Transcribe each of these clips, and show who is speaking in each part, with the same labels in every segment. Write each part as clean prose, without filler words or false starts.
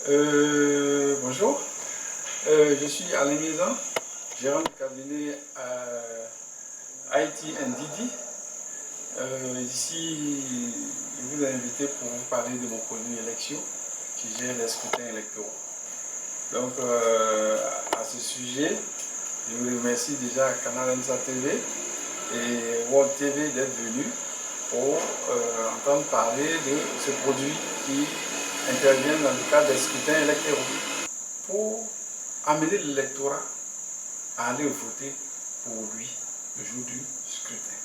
Speaker 1: Bonjour, je suis Alain Maison, gérant du cabinet IT Didi. Ici, je vous ai invité pour vous parler de mon produit Electio qui gère les scrutins électoraux. Donc, à ce sujet, je vous remercie déjà à Canal MSA TV et World TV d'être venus pour entendre parler de ce produit qui intervient dans le cadre des scrutins électoraux pour amener l'électorat à aller voter pour lui le jour du scrutin.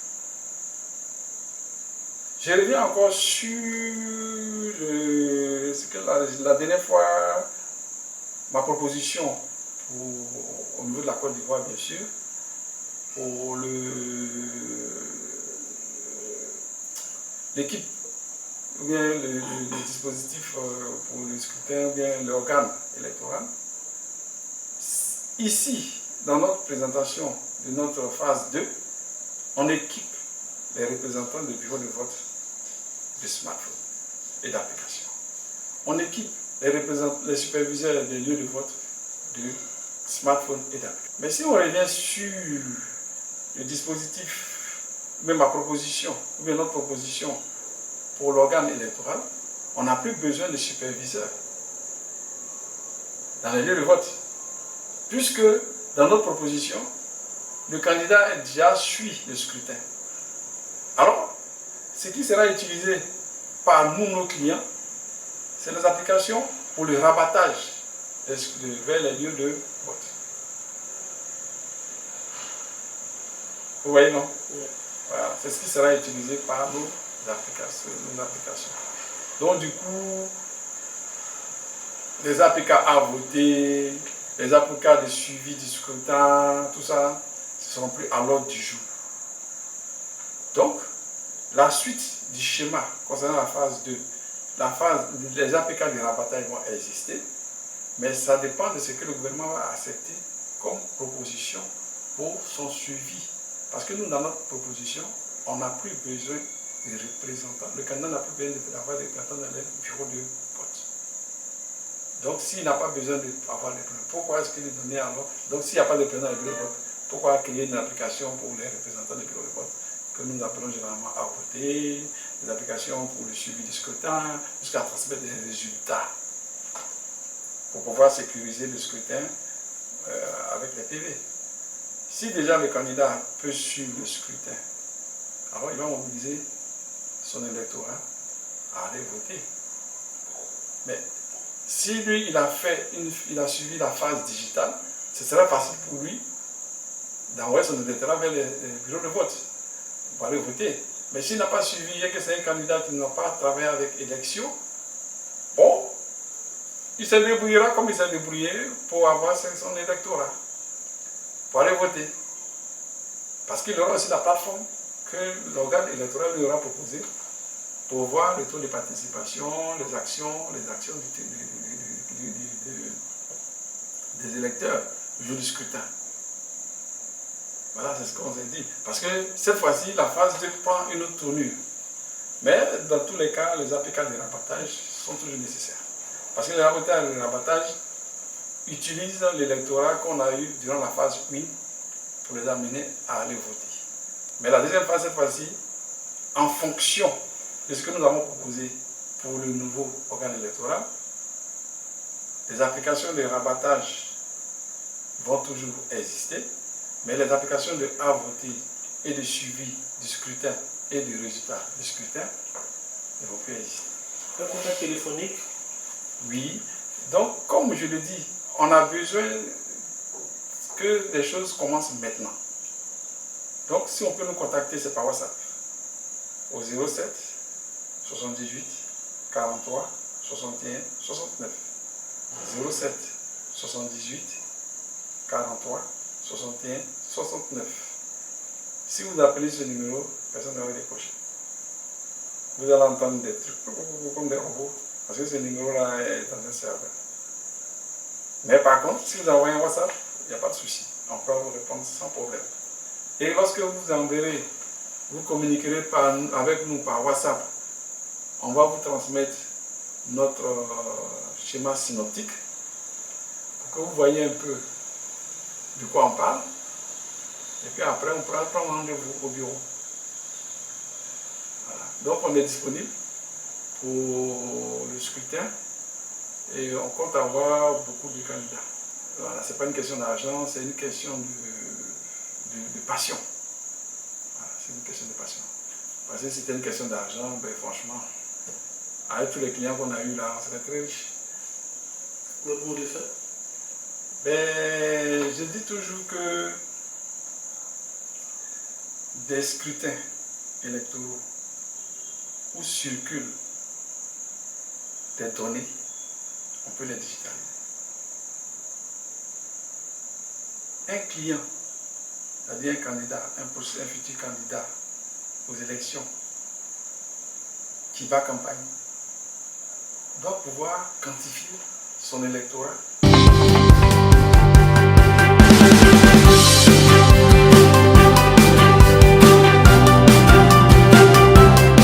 Speaker 1: Je reviens encore sur ce que la dernière fois, ma proposition au niveau de la Côte d'Ivoire, bien sûr, pour l'équipe, ou bien le dispositif pour le scrutin, ou bien l'organe électoral. Ici, dans notre présentation de notre phase 2, on équipe les représentants des bureaux de vote de smartphones et d'applications. On équipe les superviseurs des lieux de vote de smartphones et d'applications. Mais si on revient sur le dispositif, même ma proposition, ou bien notre proposition pour l'organe électoral, on n'a plus besoin de superviseurs dans les lieux de vote. Puisque dans notre proposition, le candidat déjà suit le scrutin. Alors, ce qui sera utilisé par nous, nos clients, c'est les applications pour le rabattage vers les lieux de vote. Vous voyez, non? Oui. Voilà, c'est ce qui sera utilisé par nos applications. Donc, du coup, les APK à voter, les APK de suivi du scrutin, tout ça, ce ne seront plus à l'ordre du jour. Donc, la suite du schéma concernant la phase 2, les APK de rabattage vont exister, mais ça dépend de ce que le gouvernement va accepter comme proposition pour son suivi. Parce que nous, dans notre proposition, on n'a plus besoin de représentants. Le candidat n'a plus besoin d'avoir des représentants dans les bureaux de vote. Donc, s'il n'a pas besoin d'avoir des représentants, pourquoi est-ce qu'il est donné alors? Donc, s'il n'y a pas de représentants dans les bureaux de vote, pourquoi créer une application pour les représentants des bureaux de vote que nous appelons généralement à voter, des applications pour le suivi du scrutin, jusqu'à transmettre des résultats pour pouvoir sécuriser le scrutin avec les PV. Si déjà le candidat peut suivre le scrutin, alors il va mobiliser son électorat à aller voter. Mais si lui, il a suivi la phase digitale, ce sera facile pour lui d'envoyer son électorat vers les bureaux de vote pour aller voter. Mais s'il n'a pas suivi et que c'est un candidat qui n'a pas travaillé avec élection, bon, il se débrouillera comme il s'est débrouillé pour avoir son électorat, pour aller voter. Parce qu'il aura aussi la plateforme que l'organe électoral lui aura proposée pour voir le taux de participation, les actions des électeurs le jour du scrutin. Voilà, c'est ce qu'on s'est dit. Parce que cette fois-ci, la phase 2 prend une autre tournure. Mais dans tous les cas, les APK de rabattage sont toujours nécessaires. Parce que les APK de rabattage utilisent l'électorat qu'on a eu durant la phase 1 pour les amener à aller voter. Mais la deuxième phase, cette fois-ci, en fonction de ce que nous avons proposé pour le nouveau organe électoral, les applications de rabattage vont toujours exister, mais les applications de à voter et de suivi du scrutin et du résultat du scrutin ne vont plus exister.
Speaker 2: Un contact téléphonique?
Speaker 1: Oui. Donc, comme je le dis, on a besoin que les choses commencent maintenant. Donc, si on peut nous contacter, c'est par WhatsApp au 07 78 43 61 69. 07 78 43 61 69. Si vous appelez ce numéro, personne ne va décrocher. Vous allez entendre des trucs comme des robots, parce que ce numéro-là est dans un serveur. Mais par contre, si vous envoyez un WhatsApp, il n'y a pas de souci. On peut vous répondre sans problème. Et lorsque vous enverrez, vous communiquerez avec nous par WhatsApp, on va vous transmettre notre schéma synoptique pour que vous voyez un peu de quoi on parle. Et puis après, on pourra prendre rendez-vous au bureau. Voilà. Donc, on est disponible pour le scrutin et on compte avoir beaucoup de candidats. Voilà, ce n'est pas une question d'argent, c'est une question de passion. Voilà, c'est une question de passion. Parce que si c'était une question d'argent, ben franchement, avec tous les clients qu'on a eu là, on serait très riche.
Speaker 2: Votre mot de fin?
Speaker 1: Ben, je dis toujours que des scrutins électoraux où circulent des données, on peut les digitaliser. Un client, c'est-à-dire un candidat, un futur candidat aux élections qui va campagne, doit pouvoir quantifier son électorat